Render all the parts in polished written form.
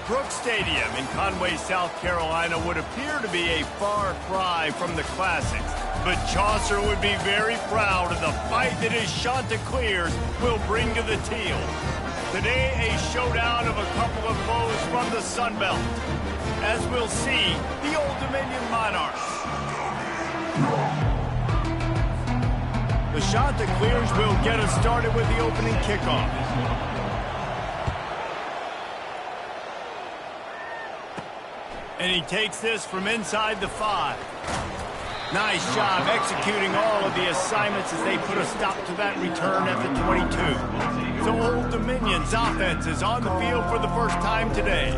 Brooks Stadium in Conway, South Carolina would appear to be a far cry from the classics, but Chaucer would be very proud of the fight that his Chanticleers will bring to the teal. Today, a showdown of a couple of foes from the Sun Belt, as we'll see the Old Dominion Monarchs. The Chanticleers will get us started with the opening kickoff. And he takes this from inside the 5. Nice job executing all of the assignments as they put a stop to that return at the 22. So Old Dominion's offense is on the field for the first time today.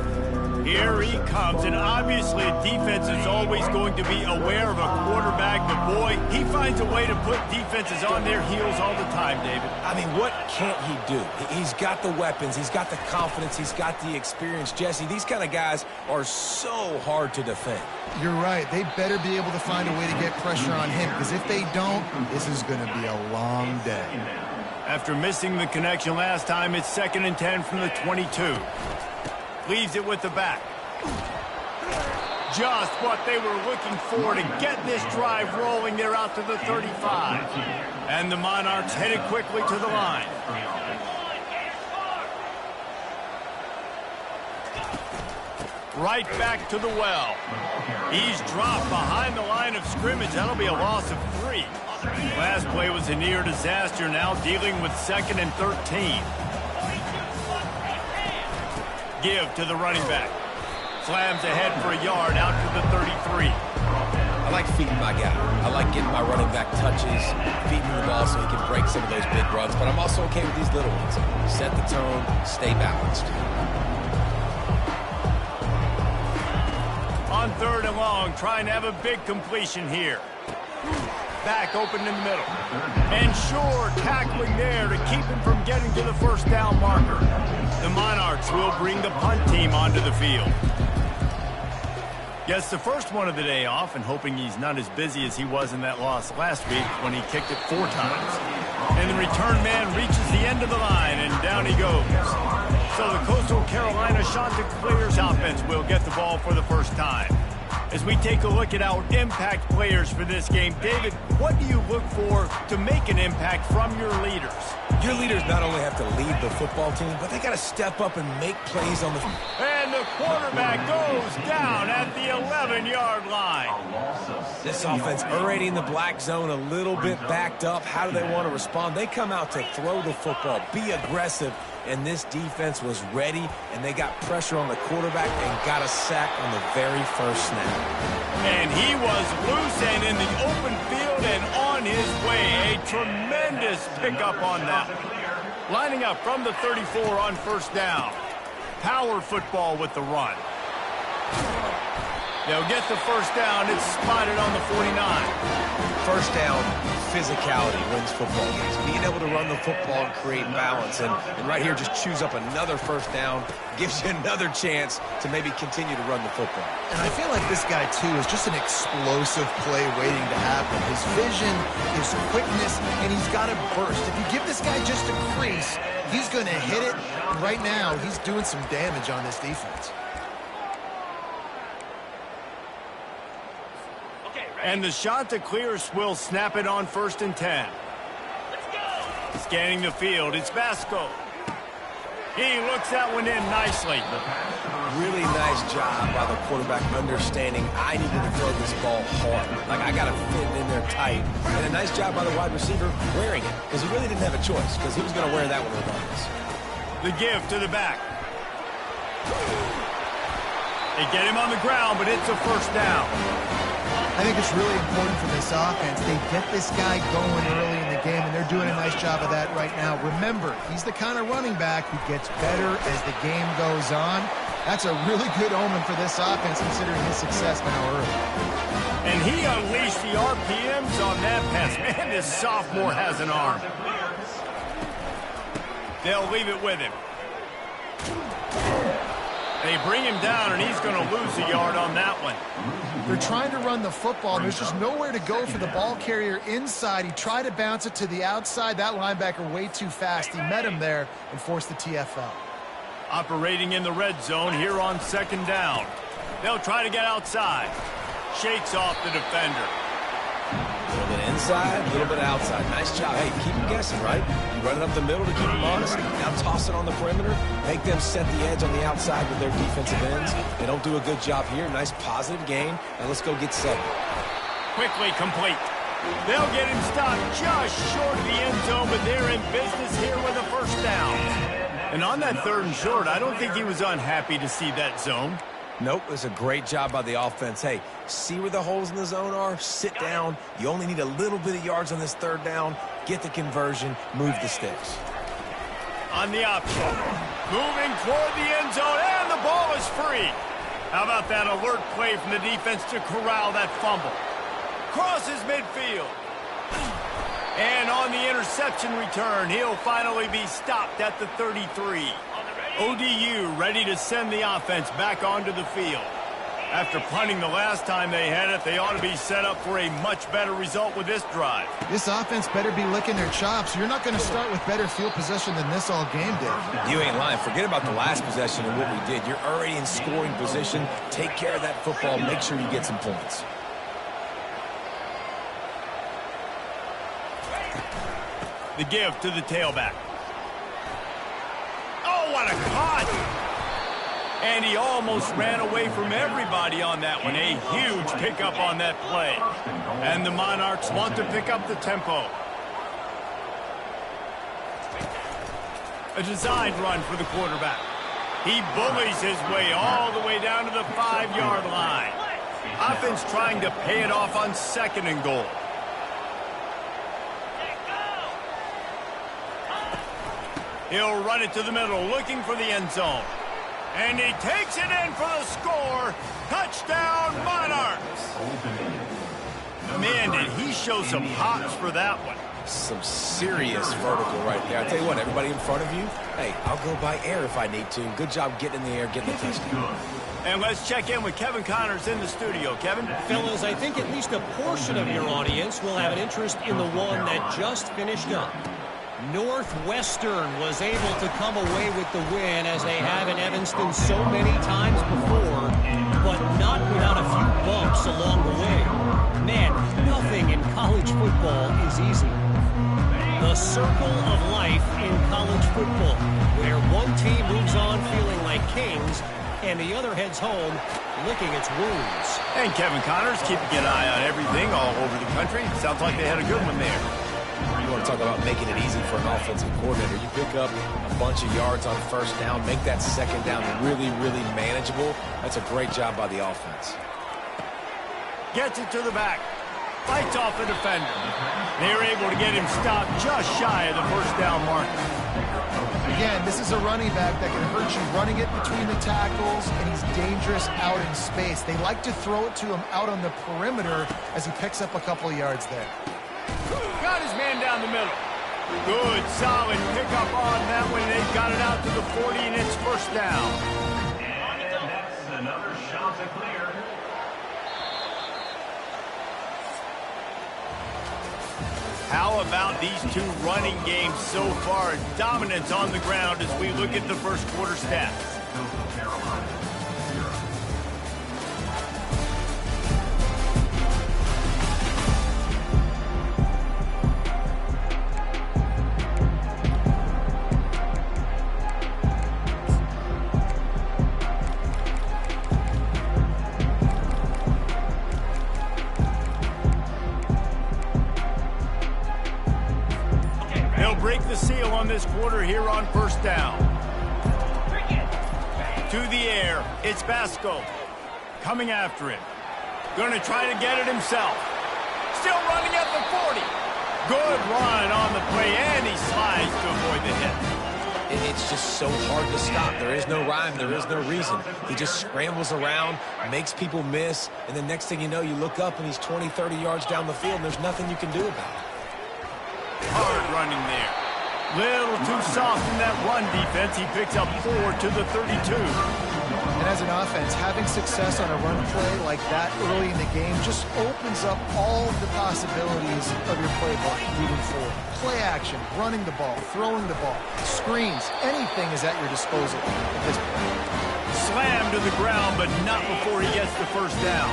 Here he comes, and obviously defense is always going to be aware of a quarterback, but boy, he finds a way to put defenses on their heels all the time, David. I mean, what can't he do? He's got the weapons, he's got the confidence, he's got the experience. Jesse, these kind of guys are so hard to defend. You're right. They better be able to find a way to get pressure on him, because if they don't, this is going to be a long day. After missing the connection last time, it's 2nd and 10 from the 22. Leaves it with the back. Just what they were looking for to get this drive rolling. They're out to the 35. And the Monarchs headed quickly to the line. Right back to the well. He's dropped behind the line of scrimmage. That'll be a loss of 3. Last play was a near disaster, now dealing with 2nd and 13. Give to the running back. Slams ahead for a yard out to the 33. I like feeding my guy. I like getting my running back touches, feeding the ball so he can break some of those big runs, but I'm also okay with these little ones. Set the tone, stay balanced. On 3rd and long, trying to have a big completion here. Back open in the middle. And sure, tackling there to keep him from getting to the first down marker. The Monarchs will bring the punt team onto the field. Gets the first one of the day off, and hoping he's not as busy as he was in that loss last week when he kicked it 4 times. And the return man reaches the end of the line, and down he goes. So the Coastal Carolina Chanticleers offense will get the ball for the first time. As we take a look at our impact players for this game, David, what do you look for to make an impact from your leaders? Your leaders not only have to lead the football team, but they got to step up and make plays on the... And the quarterback goes down at the 11-yard line. This offense already in the black zone, a little bit backed up. How do they want to respond? They come out to throw the football, be aggressive, and this defense was ready, and they got pressure on the quarterback and got a sack on the very first snap. And he was loose and in the open field and on his way. A tremendous pickup on that. Lining up from the 34 on first down. Power football with the run. They'll get the first down. It's spotted on the 49. First down, physicality wins football games. Being able to run the football and create balance. And right here, just choose up another first down. Gives you another chance to maybe continue to run the football. And I feel like this guy, too, is just an explosive play waiting to happen. His vision, his quickness, and he's got a burst. If you give this guy just a crease, he's going to hit it. And right now, he's doing some damage on this defense. And the Chanticleers will snap it on 1st and 10. Let's go. Scanning the field, it's Vasco. He looks that one in nicely. Really nice job by the quarterback understanding I needed to throw this ball hard. Like, I got to fit in there tight. And a nice job by the wide receiver wearing it, because he really didn't have a choice, because he was going to wear that one regardless. The give to the back. They get him on the ground, but it's a first down. I think it's really important for this offense. They get this guy going early in the game, and they're doing a nice job of that right now. Remember, he's the kind of running back who gets better as the game goes on. That's a really good omen for this offense, considering his success now early. And he unleashed the RPMs on that pass. Man, this sophomore has an arm. They'll leave it with him. They bring him down, and he's going to lose a yard on that one. They're trying to run the football, and there's just nowhere to go for the ball carrier inside. He tried to bounce it to the outside. That linebacker way too fast. He met him there and forced the TFL. Operating in the red zone here on 2nd down. They'll try to get outside. Shakes off the defender. A little bit inside, a little bit outside. Nice job. Hey, keep them guessing, right? You run it up the middle to keep them honest. Now toss it on the perimeter. Make them set the edge on the outside with their defensive ends. They don't do a good job here. Nice positive gain. Now let's go get 7. Quickly complete. They'll get him stopped just short of the end zone, but they're in business here with a 1st down. And on that 3rd and short, I don't think he was unhappy to see that zone. Nope, it's a great job by the offense. Hey, see where the holes in the zone are? Sit down. You only need a little bit of yards on this 3rd down. Get the conversion. Move the sticks. On the option. Moving toward the end zone, and the ball is free. How about that alert play from the defense to corral that fumble? Crosses midfield. And on the interception return, he'll finally be stopped at the 33. ODU ready to send the offense back onto the field. After punting the last time they had it, they ought to be set up for a much better result with this drive. This offense better be licking their chops. You're not going to start with better field possession than this all game did. You ain't lying. Forget about the last possession and what we did. You're already in scoring position. Take care of that football. Make sure you get some points. The give to the tailback. Oh, what a cut! And he almost ran away from everybody on that one. A huge pickup on that play. And the Monarchs want to pick up the tempo. A designed run for the quarterback. He bullies his way all the way down to the 5-yard line. Offense trying to pay it off on 2nd and goal. He'll run it to the middle, looking for the end zone. And he takes it in for the score. Touchdown, Monarchs. Man, did he show some hops for that one. Some serious vertical right there. I tell you what, everybody in front of you, hey, I'll go by air if I need to. Good job getting in the air, getting the touchdown. And let's check in with Kevin Connors in the studio. Kevin? Fellas, I think at least a portion of your audience will have an interest in the one that just finished up. Northwestern was able to come away with the win, as they have in Evanston so many times before, but not without a few bumps along the way. Man, nothing in college football is easy. The circle of life in college football, where one team moves on feeling like kings, and the other heads home licking its wounds. And Kevin Connors keeping an eye on everything all over the country. Sounds like they had a good one there. You want to talk about making it easy for an offensive coordinator. You pick up a bunch of yards on 1st down, make that 2nd down really, really manageable. That's a great job by the offense. Gets it to the back. Fights off the defender. They're able to get him stopped just shy of the 1st down mark. Again, this is a running back that can hurt you running it between the tackles, and he's dangerous out in space. They like to throw it to him out on the perimeter as he picks up a couple of yards there. Got his man down the middle. Good, solid pickup on that one. They've got it out to the 40, and it's 1st down. And that's another shot to clear. How about these two running games so far? Dominance on the ground as we look at the 1st quarter stats. Break the seal on this quarter here on 1st down. To the air, it's Basco. Coming after him. Going to try to get it himself. Still running at the 40. Good run on the play, and he slides to avoid the hit. It's just so hard to stop. There is no rhyme. There is no reason. He just scrambles around, makes people miss, and the next thing you know, you look up and he's 20, 30 yards down the field, and there's nothing you can do about it. Hard running there. Little too soft in that run defense. He picks up 4 to the 32. And as an offense, having success on a run play like that early in the game just opens up all of the possibilities of your playbook moving forward. Play action, running the ball, throwing the ball, screens, anything is at your disposal at this point. Slammed to the ground, but not before he gets the first down.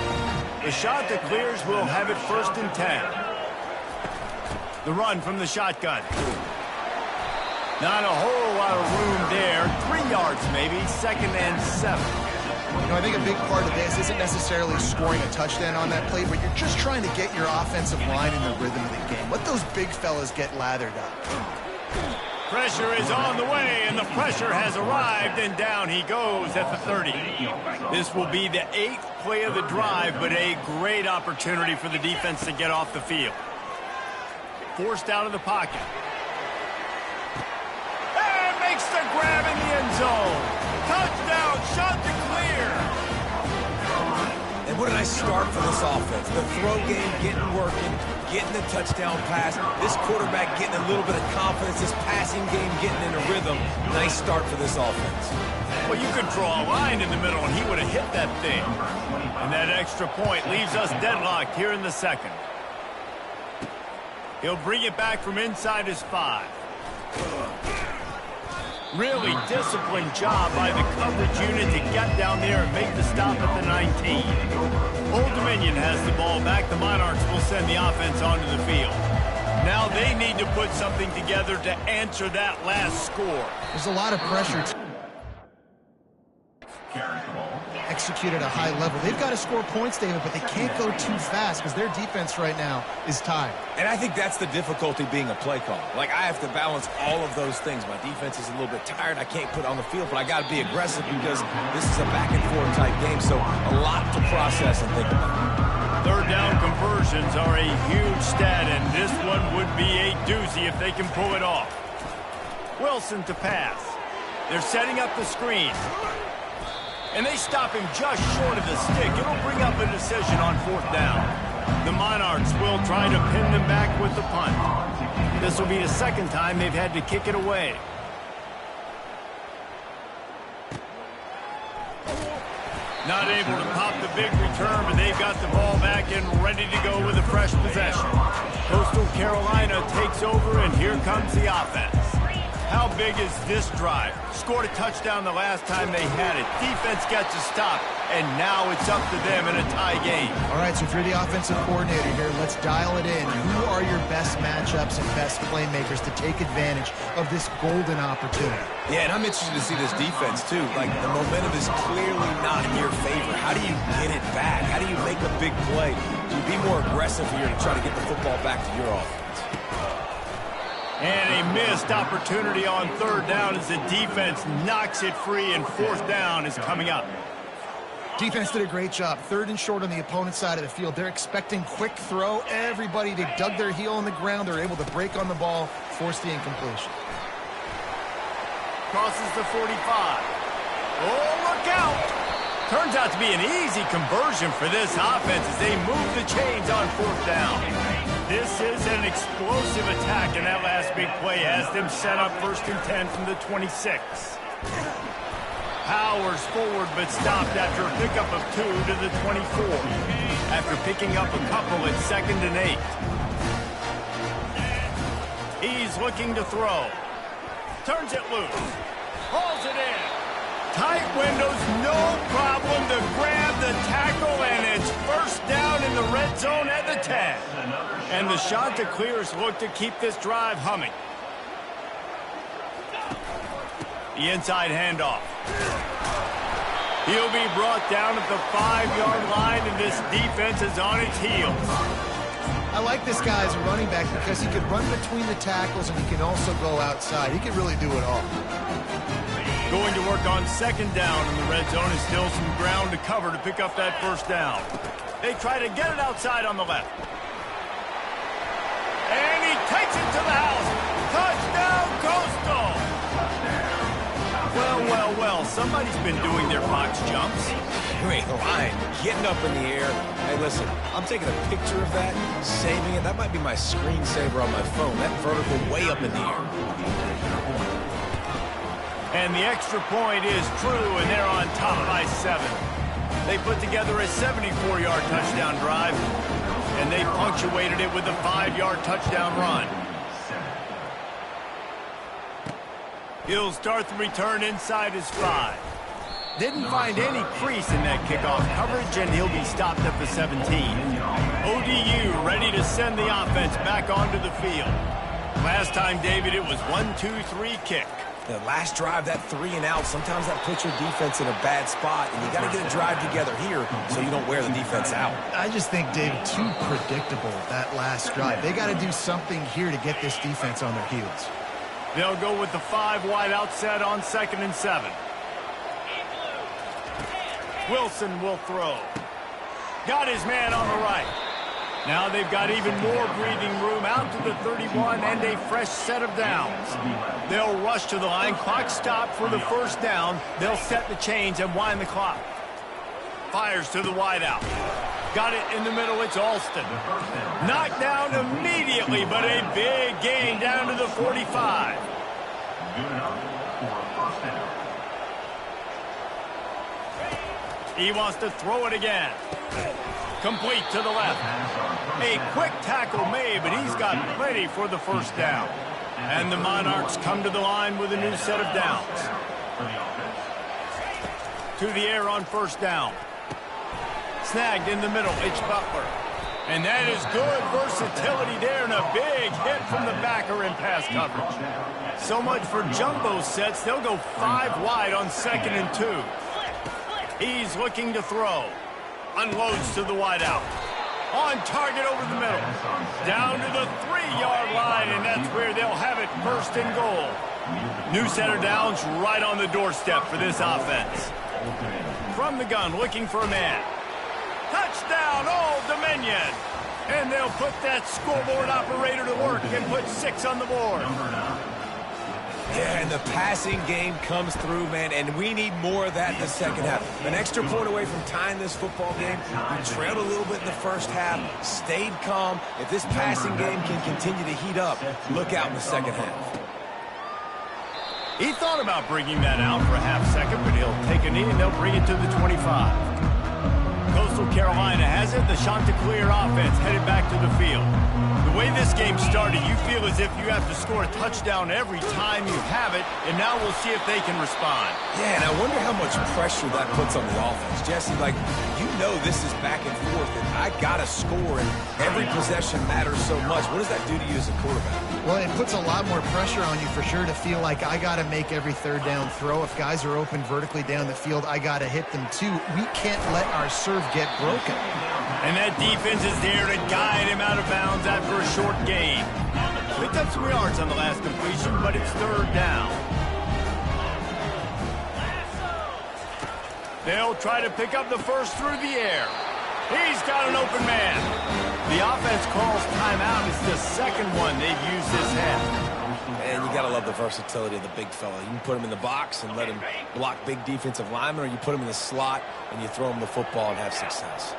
The shot that clears will have it 1st and 10. The run from the shotgun. Not a whole lot of room there. 3 yards maybe, 2nd and 7. You know, I think a big part of this isn't necessarily scoring a touchdown on that play, but you're just trying to get your offensive line in the rhythm of the game. Let those big fellas get lathered up. Pressure is on the way, and the pressure has arrived, and down he goes at the 30. This will be the 8th play of the drive, but a great opportunity for the defense to get off the field. Forced out of the pocket. And makes the grab in the end zone. Touchdown, shot to clear. And what a nice start for this offense. The throw game getting working, getting the touchdown pass. This quarterback getting a little bit of confidence. This passing game getting in a rhythm. Nice start for this offense. Well, you could draw a line in the middle, and he would have hit that thing. And that extra point leaves us deadlocked here in the 2nd. He'll bring it back from inside his 5. Really disciplined job by the coverage unit to get down there and make the stop at the 19. Old Dominion has the ball back. The Monarchs will send the offense onto the field. Now they need to put something together to answer that last score. There's a lot of pressure execute at a high level. They've got to score points, David, but they can't go too fast because their defense right now is tired. And I think that's the difficulty being a play caller. Like, I have to balance all of those things. My defense is a little bit tired. I can't put on the field, but I got to be aggressive because this is a back-and-forth type game, so a lot to process and think about. 3rd down conversions are a huge stat, and this one would be a doozy if they can pull it off. Wilson to pass. They're setting up the screen. And they stop him just short of the stick. It'll bring up a decision on 4th down. The Monarchs will try to pin them back with the punt. This will be the 2nd time they've had to kick it away. Not able to pop the big return, but they've got the ball back and ready to go with a fresh possession. Coastal Carolina takes over, and here comes the offense. How big is this drive? Scored a touchdown the last time they had it. Defense gets a stop, and now it's up to them in a tie game. All right, so if you're the offensive coordinator here, let's dial it in. Who are your best matchups and best playmakers to take advantage of this golden opportunity? Yeah, and I'm interested to see this defense, too. Like, the momentum is clearly not in your favor. How do you get it back? How do you make a big play? Do you be more aggressive here to try to get the football back to your offense? And a missed opportunity on 3rd down as the defense knocks it free, and 4th down is coming up. Defense did a great job. 3rd and short on the opponent's side of the field. They're expecting quick throw. Everybody, they dug their heel on the ground. They're able to break on the ball, force the incompletion. Crosses the 45. Oh, look out! Turns out to be an easy conversion for this offense as they move the chains on 4th down. This is an explosive attack, and that last big play has them set up 1st and 10 from the 26. Powers forward, but stopped after a pickup of 2 to the 24. After picking up a couple at 2nd and 8. He's looking to throw. Turns it loose. Hauls it in. Tight windows, no problem to grab the tackle, and it's 1st down in the red zone at the 10. And the shot to clears look to keep this drive humming. The inside handoff. He'll be brought down at the 5-yard line, and this defense is on its heels. I like this guy as a running back because he can run between the tackles and he can also go outside. He can really do it all. Going to work on 2nd down in the red zone, and still some ground to cover to pick up that 1st down. They try to get it outside on the left. And he takes it to the house. Touchdown, Coastal! Well, well, well, somebody's been doing their box jumps. You ain't lying. Getting up in the air. Hey, listen, I'm taking a picture of that, saving it. That might be my screensaver on my phone. That vertical way up in the air. And the extra point is true, and they're on top by 7. They put together a 74-yard touchdown drive, and they punctuated it with a 5-yard touchdown run. He'll start the return inside his 5. Didn't find any crease in that kickoff coverage, and he'll be stopped at the 17. ODU ready to send the offense back onto the field. Last time, David, it was 1-2-3 kick. The last drive, that 3 and out, sometimes that puts your defense in a bad spot, and you got to get a drive together here so you don't wear the defense out. I just think, David, too predictable, that last drive. They got to do something here to get this defense on their heels. They'll go with the 5 wide out set on 2nd and 7. Wilson will throw. Got his man on the right. Now they've got even more breathing room out to the 31 and a fresh set of downs. They'll rush to the line. Clock stopped for the first down. They'll set the chains and wind the clock. Fires to the wide out. Got it in the middle. It's Alston. Knocked down immediately, but a big gain down to the 45. He wants to throw it again. Complete to the left. A quick tackle made, but he's got plenty for the first down. And the Monarchs come to the line with a new set of downs. To the air on first down. Snagged in the middle. It's Butler. And that is good versatility there, and a big hit from the backer in pass coverage. So much for jumbo sets. They'll go 5 wide on 2nd and 2. He's looking to throw. Unloads to the wide out. On target over the middle. Down to the 3-yard line, and that's where they'll have it, 1st and goal. New set of downs right on the doorstep for this offense. From the gun, looking for a man. Touchdown, Old Dominion. And they'll put that scoreboard operator to work and put 6 on the board. Yeah, and the passing game comes through, man, and we need more of that in the second half. An extra point away from tying this football game. We trailed a little bit in the first half, stayed calm. If this passing game can continue to heat up, look out in the second half. He thought about bringing that out for a half second, but he'll take a knee and they'll bring it to the 25. Coastal Carolina has it. The Chanticleer offense headed back to the field. The way this game started, you feel as if you have to score a touchdown every time you have it, and now we'll see if they can respond. Yeah, and I wonder how much pressure that puts on the offense. Jesse, like, you know this is back and forth, and I got to score, and every possession matters so much. What does that do to you as a quarterback? Well, it puts a lot more pressure on you for sure to feel like I got to make every 3rd down throw. If guys are open vertically down the field, I got to hit them too. We can't let our serve get broken. And that defense is there to guide him out of bounds after a short gain. Picked up some yards on the last completion, but it's 3rd down. They'll try to pick up the first through the air. He's got an open man. The offense calls timeout. It's the 2nd one they've used this half. And you got to love the versatility of the big fella. You can put him in the box and let him block big defensive linemen, or you put him in the slot and you throw him the football and have success.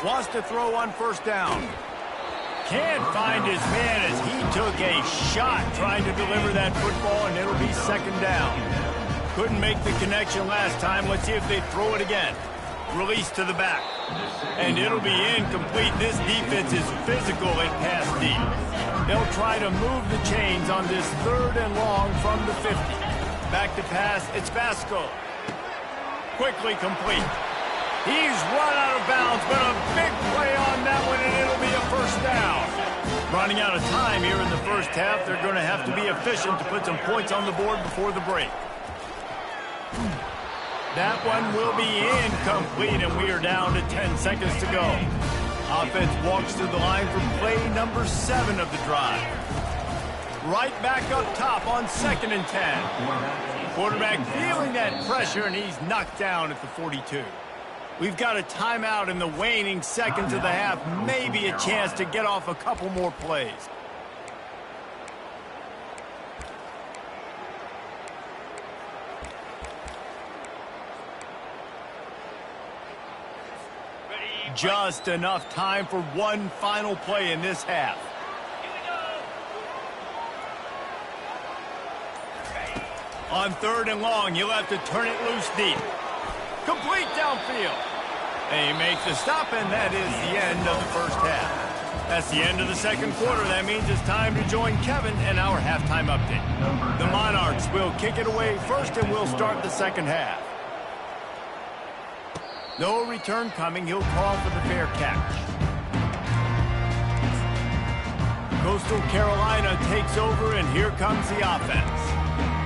Wants to throw on first down. Can't find his man as he took a shot trying to deliver that football, and it'll be 2nd down. Couldn't make the connection last time. Let's see if they throw it again. Release to the back. And it'll be incomplete. This defense is physical and pass deep. They'll try to move the chains on this 3rd and long from the 50. Back to pass. It's Vasco. Quickly complete. He's run out of bounds, but a big play on that one, and it'll be a 1st down. Running out of time here in the first half. They're going to have to be efficient to put some points on the board before the break. That one will be incomplete, and we are down to 10 seconds to go. Offense walks to the line for play number 7 of the drive. Right back up top on 2nd and 10. Quarterback feeling that pressure, and he's knocked down at the 42. We've got a timeout in the waning seconds of the half. Maybe a chance to get off a couple more plays. Just enough time for one final play in this half. On 3rd and long, you'll have to turn it loose deep. Complete downfield. And he makes the stop, and that is the end of the first half. That's the end of the second quarter. That means it's time to join Kevin and our halftime update. The Monarchs will kick it away first, and we'll start the second half. No return coming. He'll call for the fair catch. Coastal Carolina takes over, and here comes the offense.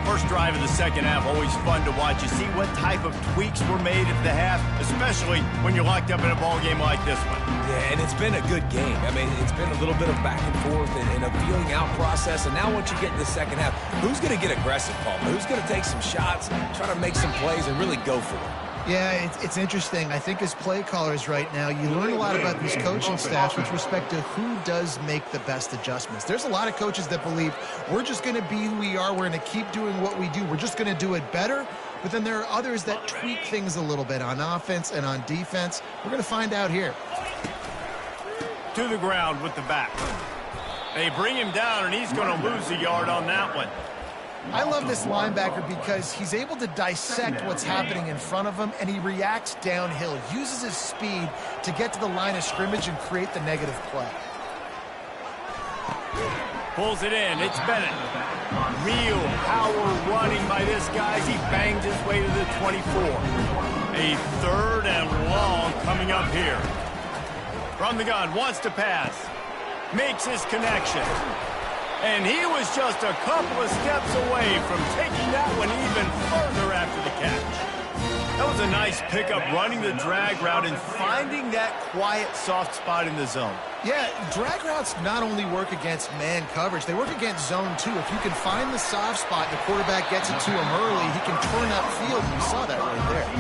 First drive of the second half, always fun to watch. You see what type of tweaks were made at the half, especially when you're locked up in a ball game like this one. Yeah, and it's been a good game. I mean, it's been a little bit of back and forth and a feeling out process. And now once you get in the second half, who's going to get aggressive, Paul? Who's going to take some shots, try to make some plays, and really go for it? Yeah, it's interesting. I think as play callers right now, you learn a lot about these coaching staffs with respect to who does make the best adjustments. There's a lot of coaches that believe we're just going to be who we are. We're going to keep doing what we do. We're just going to do it better. But then there are others that tweak things a little bit on offense and on defense. We're going to find out here. To the ground with the back. They bring him down, and he's going to lose a yard on that one. I love this linebacker because he's able to dissect what's happening in front of him, and he reacts downhill, uses his speed to get to the line of scrimmage and create the negative play. Pulls it in. It's Bennett. Real power running by this guy as he bangs his way to the 24. A 3rd and long coming up here. From the gun, wants to pass. Makes his connection. And he was just a couple of steps away from taking that one even further after the catch. That was a nice pickup, running the drag route and finding that quiet, soft spot in the zone. Yeah, drag routes not only work against man coverage, they work against zone too. If you can find the soft spot and the quarterback gets it to him early, he can turn upfield. You saw that right there.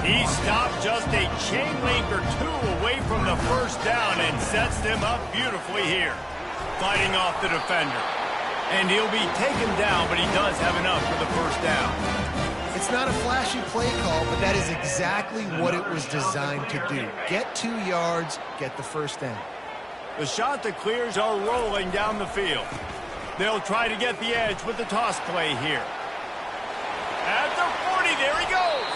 He stopped just a chain link or two away from the first down and sets them up beautifully here. Fighting off the defender. And he'll be taken down, but he does have enough for the first down. It's not a flashy play call, but that is exactly what it was designed to do. Get 2 yards, get the first down. The Chanticleers are rolling down the field. They'll try to get the edge with the toss play here. At the 40, there he goes.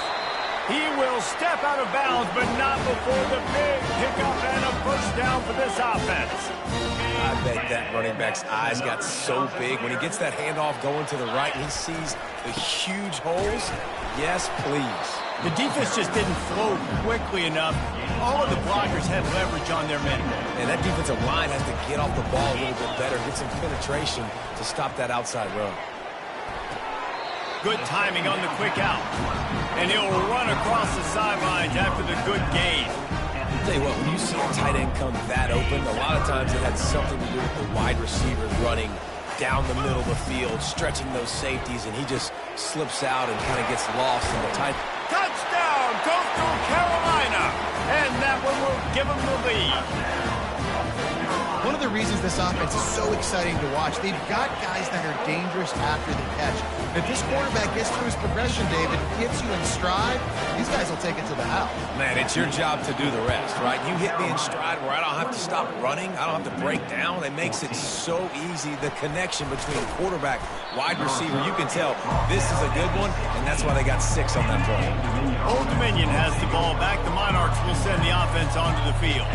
He will step out of bounds, but not before the big pickup and a first down for this offense. I bet that running back's eyes got so big. When he gets that handoff going to the right and he sees the huge holes, yes, please. The defense just didn't flow quickly enough. All of the blockers had leverage on their men. And that defensive line has to get off the ball a little bit better, get some penetration to stop that outside run. Good timing on the quick out. And he'll run across the sidelines after the good gain. I'll tell you what, when you see a tight end come that open, a lot of times it had something to do with the wide receiver running down the middle of the field, stretching those safeties, and he just slips out and kind of gets lost in the tight. Touchdown, Coastal Carolina! And that one will give him the lead. One of the reasons this offense is so exciting to watch, they've got guys that are dangerous after the catch. If this quarterback gets through his progression, David, gets you in stride, these guys will take it to the house. Man, it's your job to do the rest, right? You hit me in stride where I don't have to stop running. I don't have to break down. It makes it so easy. The connection between quarterback, wide receiver, you can tell this is a good one, and that's why they got 6 on that play. Old Dominion has the ball back. The Monarchs will send the offense onto the field.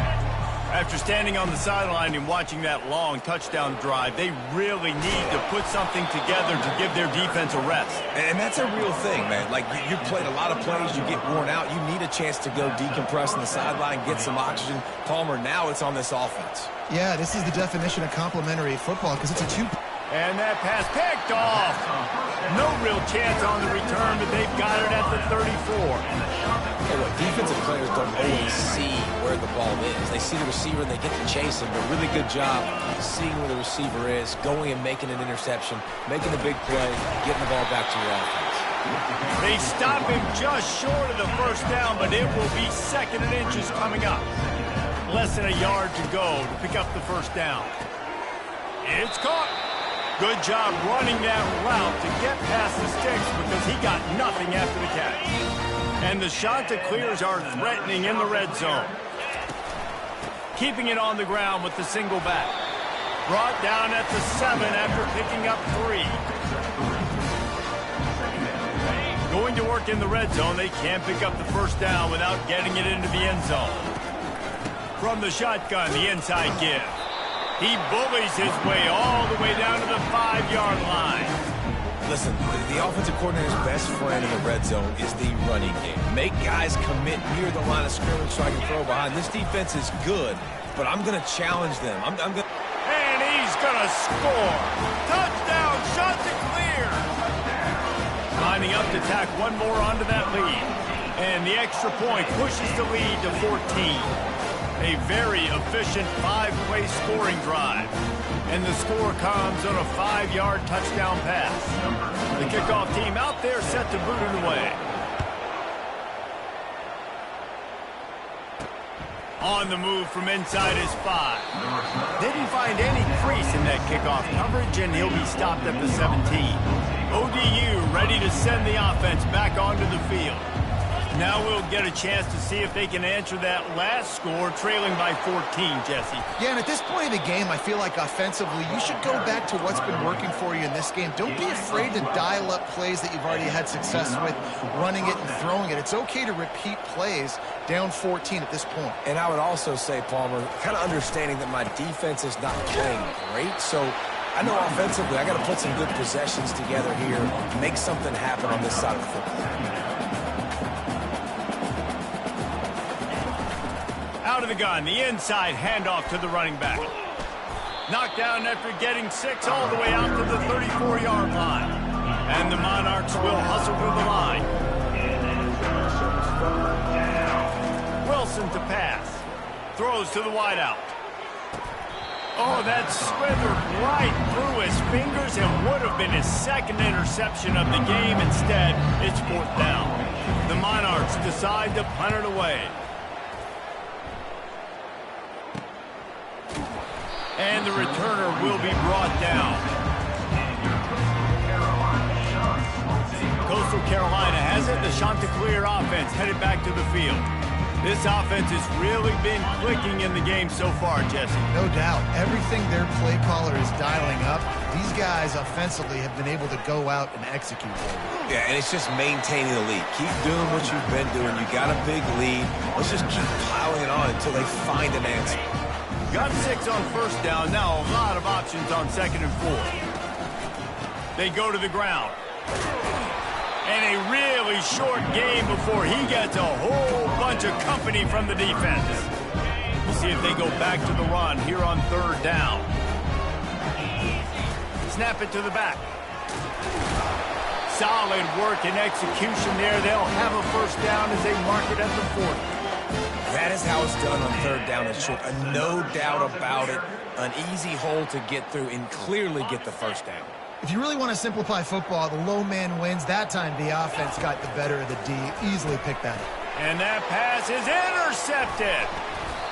After standing on the sideline and watching that long touchdown drive, they really need to put something together to give their defense a rest. And that's a real thing, man. Like, you played a lot of plays, you get worn out, you need a chance to go decompress on the sideline, get some oxygen. Palmer, now it's on this offense. Yeah, this is the definition of complementary football because it's a 2. And that pass picked off. No real chance on the return, but they've got it at the 34. Hey, look, defensive players don't always see where the ball is. They see the receiver and they get to chase him. But really good job seeing where the receiver is, going and making an interception, making the big play, getting the ball back to your offense. They stop him just short of the first down, but it will be 2nd and inches coming up. Less than a yard to go to pick up the first down. It's caught. Good job running that route to get past the sticks because he got nothing after the catch. And the Chanticleers are threatening in the red zone. Keeping it on the ground with the single back. Brought down at the 7 after picking up 3. Going to work in the red zone. They can't pick up the first down without getting it into the end zone. From the shotgun, the inside give. He bullies his way all the way down to the 5-yard line. Listen, the offensive coordinator's best friend in the red zone is the running game. Make guys commit near the line of scrimmage so I can throw behind. This defense is good, but I'm going to challenge them. And he's going to score. Touchdown, shot to clear. Lining up to tack one more onto that lead. And the extra point pushes the lead to 14. A very efficient 5-play scoring drive. And the score comes on a 5-yard touchdown pass. The kickoff team out there set to boot it away. On the move from inside his 5. Didn't find any crease in that kickoff coverage, and he'll be stopped at the 17. ODU ready to send the offense back onto the field. Now we'll get a chance to see if they can answer that last score, trailing by 14, Jesse. Yeah, and at this point in the game, I feel like offensively, you should go back to what's been working for you in this game. Don't be afraid to dial up plays that you've already had success with, running it and throwing it. It's okay to repeat plays down 14 at this point. And I would also say, Palmer, kind of understanding that my defense is not playing great, so I know offensively I got to put some good possessions together here, make something happen on this side of the football. Out of the gun, the inside handoff to the running back. Knocked down after getting 6 all the way out to the 34-yard line. And the Monarchs will hustle through the line. Wilson to pass. Throws to the wideout. Oh, that slithered right through his fingers and would have been his second interception of the game. Instead, it's 4th down. The Monarchs decide to punt it away. And the returner will be brought down. Coastal Carolina has it. The Chanticleer offense headed back to the field. This offense has really been clicking in the game so far, Jesse. No doubt. Everything their play caller is dialing up, these guys offensively have been able to go out and execute. Yeah, and it's just maintaining the lead. Keep doing what you've been doing. You got a big lead. Let's just keep piling it on until they find an answer. Got 6 on first down. Now a lot of options on 2nd and 4. They go to the ground. And a really short game before he gets a whole bunch of company from the defense. We'll see if they go back to the run here on 3rd down. Snap it to the back. Solid work and execution there. They'll have a first down as they mark it at the 40. That is how it's done on 3rd down and short. No doubt about it. An easy hole to get through and clearly get the first down. If you really want to simplify football, the low man wins. That time the offense got the better of the D. Easily picked that up. And that pass is intercepted.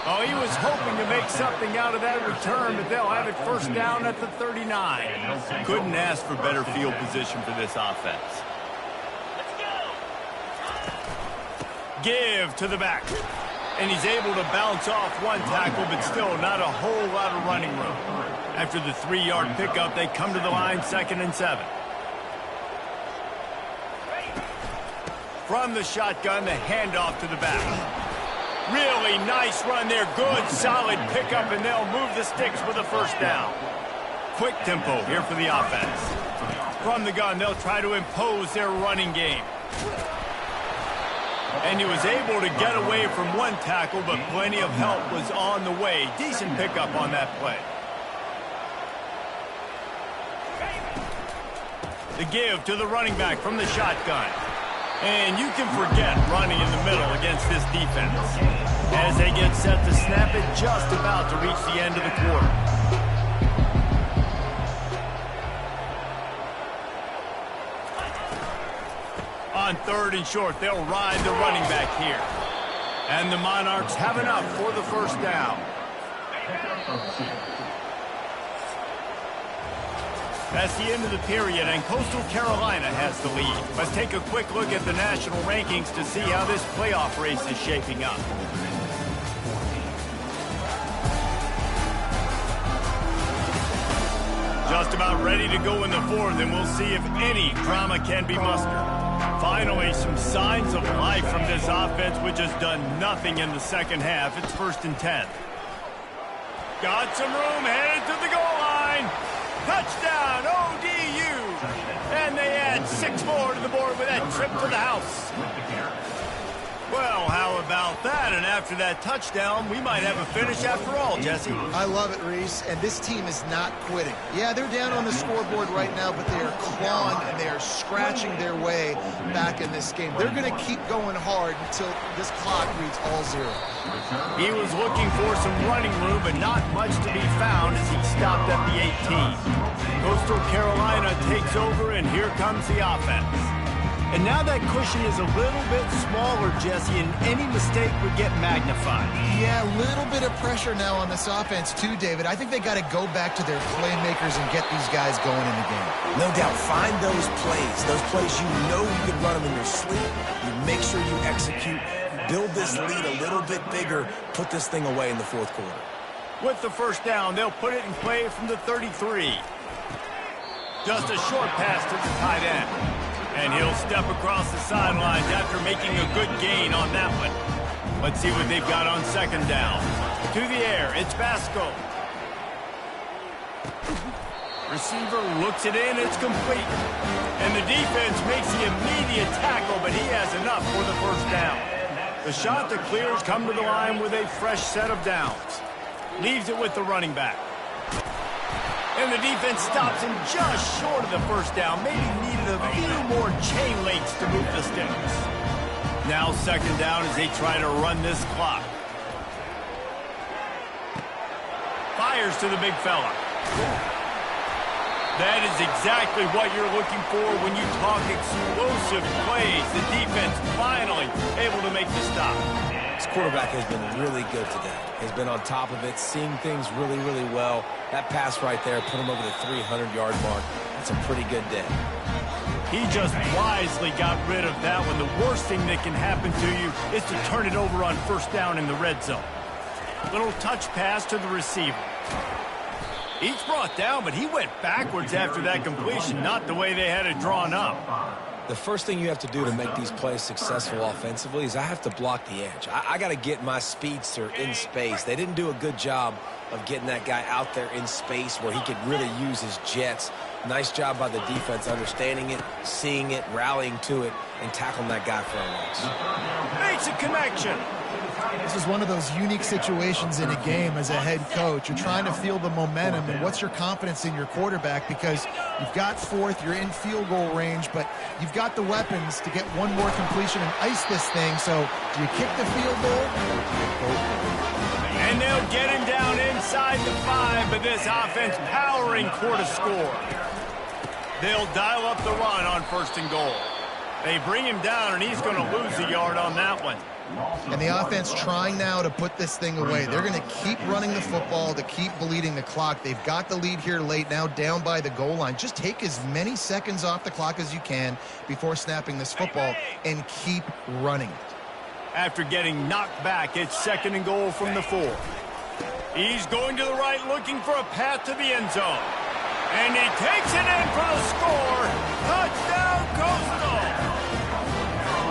Oh, he was hoping to make something out of that return, but they'll have it first down at the 39. Couldn't ask for better field position for this offense. Give to the back. And he's able to bounce off one tackle, but still not a whole lot of running room. After the 3-yard pickup, they come to the line 2nd and 7. From the shotgun, the handoff to the back. Really nice run there. Good, solid pickup, and they'll move the sticks with a first down. Quick tempo here for the offense. From the gun, they'll try to impose their running game. And he was able to get away from one tackle, but plenty of help was on the way. Decent pickup on that play. The give to the running back from the shotgun. And you can forget running in the middle against this defense, as they get set to snap it just about to reach the end of the quarter. On 3rd and short, they'll ride the running back here. And the Monarchs have enough for the first down. That's the end of the period, and Coastal Carolina has the lead. Let's take a quick look at the national rankings to see how this playoff race is shaping up. Just about ready to go in the 4th, and we'll see if any drama can be mustered. Finally, some signs of life from this offense, which has done nothing in the second half. It's 1st and 10. Got some room, headed to the goal line. Touchdown, ODU. And they add 6 more to the board with that trip to the house. Well, how about that? And after that touchdown, we might have a finish after all, Jesse. I love it, Reese, and this team is not quitting. Yeah, they're down on the scoreboard right now, but they are clawing and they are scratching their way back in this game. They're going to keep going hard until this clock reads all 0. He was looking for some running room, but not much to be found as he stopped at the 18. Coastal Carolina takes over, and here comes the offense. And now that cushion is a little bit smaller, Jesse, and any mistake would get magnified. Yeah, a little bit of pressure now on this offense too, David. I think they got to go back to their playmakers and get these guys going in the game. No doubt. Find those plays you know you can run them in your sleep. You make sure you execute. Build this lead a little bit bigger. Put this thing away in the 4th quarter. With the 1st down, they'll put it in play from the 33. Just a short pass to the tight end. And he'll step across the sidelines after making a good gain on that one. Let's see what they've got on 2nd down. To the air, it's Vasco. Receiver looks it in, it's complete. And the defense makes the immediate tackle, but he has enough for the 1st down. The shot that clears come to the line with a fresh set of downs. Leaves it with the running back. And the defense stops him just short of the 1st down. Maybe needed a few more chain links to move the sticks. Now 2nd down as they try to run this clock. Fires to the big fella. That is exactly what you're looking for when you talk explosive plays. The defense finally able to make the stop. This quarterback has been really good today. He's been on top of it, seeing things really, really well. That pass right there put him over the 300-yard mark. That's a pretty good day. He just wisely got rid of that one. The worst thing that can happen to you is to turn it over on 1st down in the red zone. Little touch pass to the receiver. He's brought down, but he went backwards after that completion, not the way they had it drawn up. The first thing you have to do to make these plays successful offensively is I have to block the edge. I got to get my speedster in space. They didn't do a good job of getting that guy out there in space where he could really use his jets. Nice job by the defense understanding it, seeing it, rallying to it, and tackling that guy for a loss. Makes a connection. This is one of those unique situations in a game as a head coach. You're trying to feel the momentum, and what's your confidence in your quarterback? Because you've got 4th, you're in field goal range, but you've got the weapons to get one more completion and ice this thing. So do you kick the field goal? And they'll get him down inside the 5, but this offense powering toward a score. They'll dial up the run on 1st and goal. They bring him down, and he's going to lose a yard on that one. And the offense trying now to put this thing away. They're going to keep running the football to keep bleeding the clock. They've got the lead here late, now down by the goal line. Just take as many seconds off the clock as you can before snapping this football and keep running it. After getting knocked back, it's 2nd and goal from the 4. He's going to the right looking for a path to the end zone. And he takes it in for the score. Touchdown, Coastal!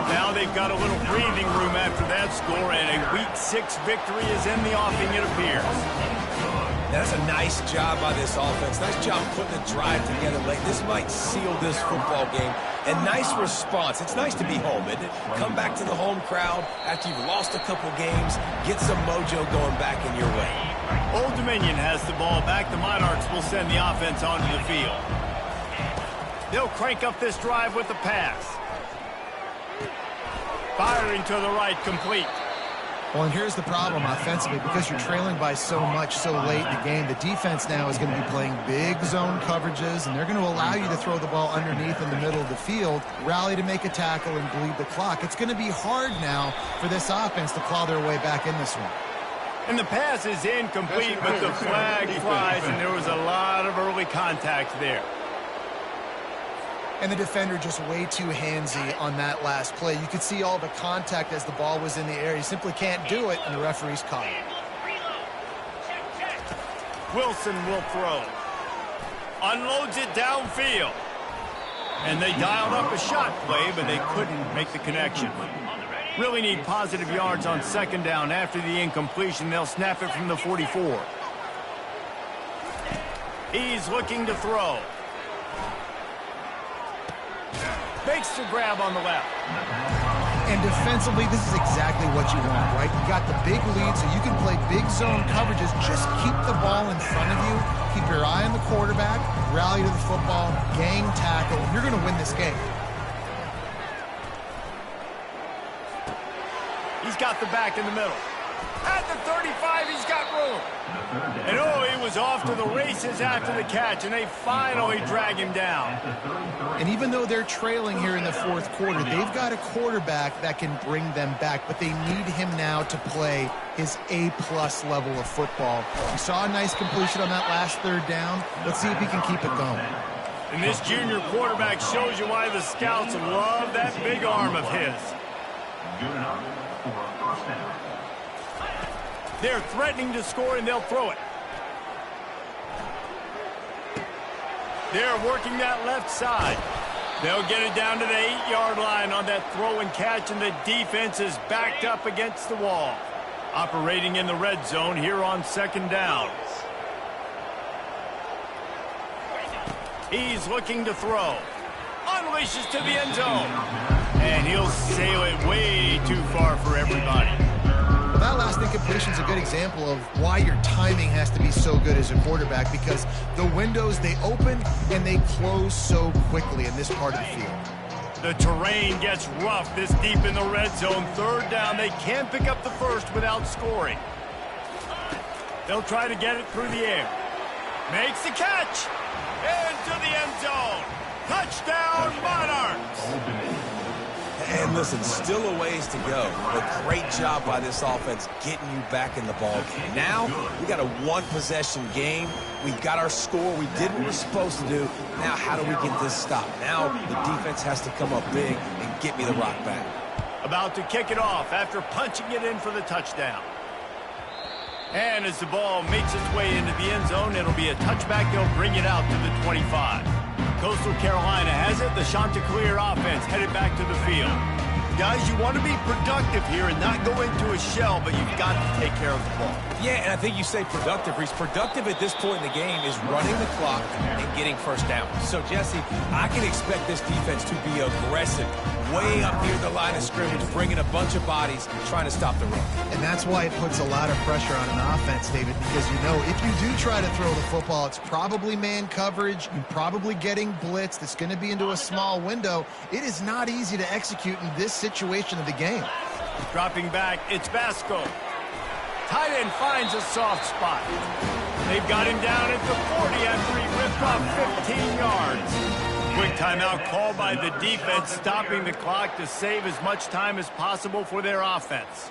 Now they've got a little breathing room after that score, and a Week 6 victory is in the offing, it appears. That's a nice job by this offense. Nice job putting the drive together late. This might seal this football game. And nice response. It's nice to be home, isn't it? Come back to the home crowd after you've lost a couple games. Get some mojo going back in your way. Old Dominion has the ball back. The Monarchs will send the offense onto the field. They'll crank up this drive with the pass. Firing to the right, complete. Well, and here's the problem offensively, because you're trailing by so much so late in the game. The defense now is going to be playing big zone coverages, and they're going to allow you to throw the ball underneath in the middle of the field, rally to make a tackle, and bleed the clock. It's going to be hard now for this offense to claw their way back in this one. And the pass is incomplete, but the flag flies, and there was a lot of early contact there. And the defender just way too handsy on that last play. You could see all the contact as the ball was in the air. He simply can't do it, and the referee's caught it. Wilson will throw. Unloads it downfield. And they dialed up a shot play, but they couldn't make the connection. Really need positive yards on second down. After the incompletion, they'll snap it from the 44. He's looking to throw. Makes the grab on the left. And defensively, this is exactly what you want, right? You got the big lead, so you can play big zone coverages. Just keep the ball in front of you. Keep your eye on the quarterback. Rally to the football. Gang tackle. You're going to win this game. He's got the back in the middle. At the 35, he's got room. And oh, he was off to the races after the catch, and they finally drag him down. And even though they're trailing here in the fourth quarter, they've got a quarterback that can bring them back, but they need him now to play his A-plus level of football. We saw a nice completion on that last third down. Let's see if he can keep it going. And this junior quarterback shows you why the scouts love that big arm of his. Good enough for a first down. They're threatening to score, and they'll throw it. They're working that left side. They'll get it down to the 8-yard line on that throw and catch, and the defense is backed up against the wall. Operating in the red zone here on second down. He's looking to throw. Unleashes to the end zone. And he'll sail it way too far for everybody. That last incompletion is a good example of why your timing has to be so good as a quarterback, because the windows, they open and they close so quickly in this part of the field. The terrain gets rough this deep in the red zone. Third down, they can't pick up the first without scoring. They'll try to get it through the air. Makes the catch. Into the end zone. Touchdown, Monarchs. And listen, still a ways to go, but great job by this offense getting you back in the ball game. Now, we got a one-possession game. We got our score. We did what we're supposed to do. Now, how do we get this stopped? Now, the defense has to come up big and get me the rock back. About to kick it off after punching it in for the touchdown. And as the ball makes its way into the end zone, it'll be a touchback. They'll bring it out to the 25. Coastal Carolina has it. The Chanticleer offense headed back to the field. Guys, you want to be productive here and not go into a shell, but you've got to take care of the ball. Yeah, and I think you say productive, Reese. Productive at this point in the game is running the clock and getting first down. So, Jesse, I can expect this defense to be aggressive, way up near the line of scrimmage, bringing a bunch of bodies, trying to stop the run. And that's why it puts a lot of pressure on an offense, David, because you know if you do try to throw the football, it's probably man coverage. You're probably getting blitzed. It's going to be into a small window. It is not easy to execute in this situation of the game. Dropping back, it's Vasco. Tight end finds a soft spot. They've got him down at the 40 after he ripped off 15 yards. Quick timeout called by the defense, stopping the clock to save as much time as possible for their offense.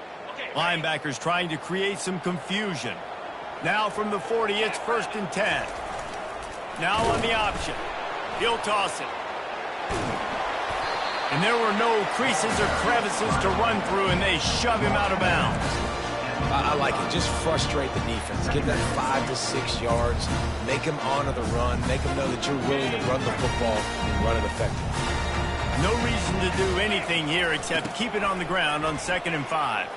Linebackers trying to create some confusion. Now from the 40, it's 1st and 10. Now on the option. He'll toss it. And there were no creases or crevices to run through, and they shove him out of bounds. I like it. Just frustrate the defense. Give that 5 to 6 yards. Make them honor the run. Make them know that you're willing to run the football and run it effectively. No reason to do anything here except keep it on the ground on 2nd and 5.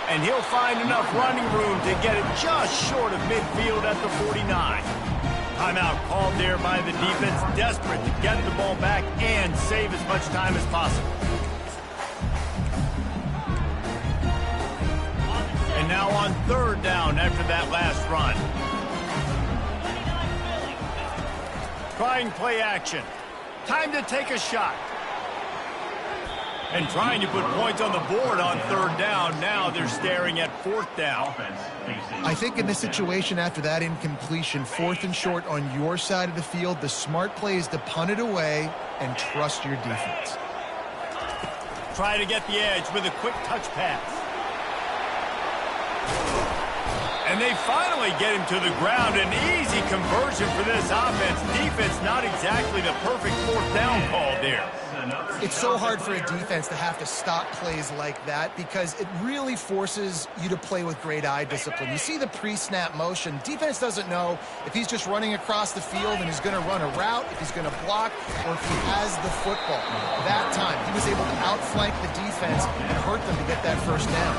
And he'll find enough running room to get it just short of midfield at the 49. Timeout called there by the defense, desperate to get the ball back and save as much time as possible. And now on 3rd down after that last run. Trying play action. Time to take a shot. And trying to put points on the board on 3rd down. Now they're staring at 4th down. I think in this situation after that incompletion, 4th and short on your side of the field, the smart play is to punt it away and trust your defense. Try to get the edge with a quick touch pass. And they finally get him to the ground. An easy conversion for this offense. Defense not exactly the perfect 4th down call there. It's It's so hard for a defense to have to stop plays like that because it really forces you to play with great eye discipline. You see the pre-snap motion. Defense doesn't know if he's just running across the field and he's going to run a route, if he's going to block, or if he has the football. That time, he was able to outflank the defense and hurt them to get that first down.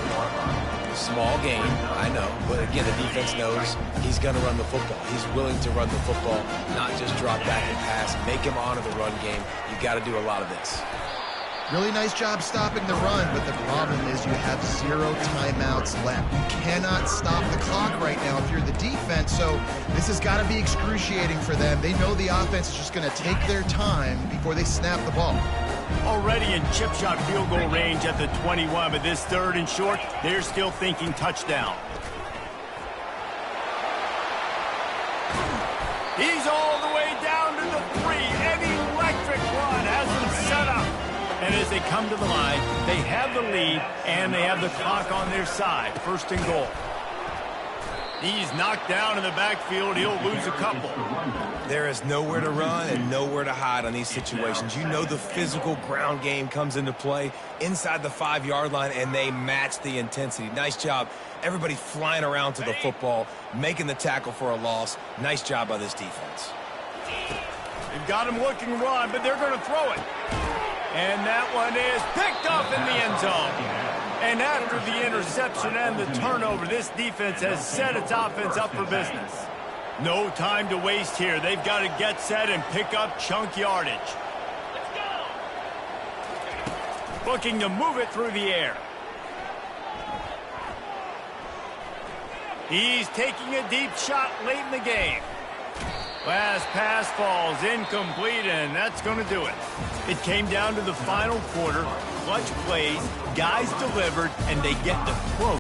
Small gain, I know, but again, the defense knows he's going to run the football. He's willing to run the football, not just drop back and pass, make him honor the run game. You got to do a lot of this. Really nice job stopping the run, but the problem is you have 0 timeouts left. You cannot stop the clock right now if you're the defense, so this has got to be excruciating for them. They know the offense is just going to take their time before they snap the ball. Already in chip shot field goal range at the 21, but this 3rd and short, they're still thinking touchdown. He's all the way down to the 3. An electric run has him set up. And as they come to the line, they have the lead and they have the clock on their side. 1st and goal. He's knocked down in the backfield. He'll lose a couple. There is nowhere to run and nowhere to hide on these situations. You know the physical ground game comes into play inside the 5-yard line, and they match the intensity. Nice job. Everybody flying around to the football, making the tackle for a loss. Nice job by this defense. They've got him looking run, but they're going to throw it. And that one is picked up in the end zone. And after the interception and the turnover, this defense has set its offense up for business. No time to waste here. They've got to get set and pick up chunk yardage. Looking to move it through the air. He's taking a deep shot late in the game. Last pass falls incomplete, and that's going to do it. It came down to the final quarter. Clutch plays, guys delivered, and they get the throw.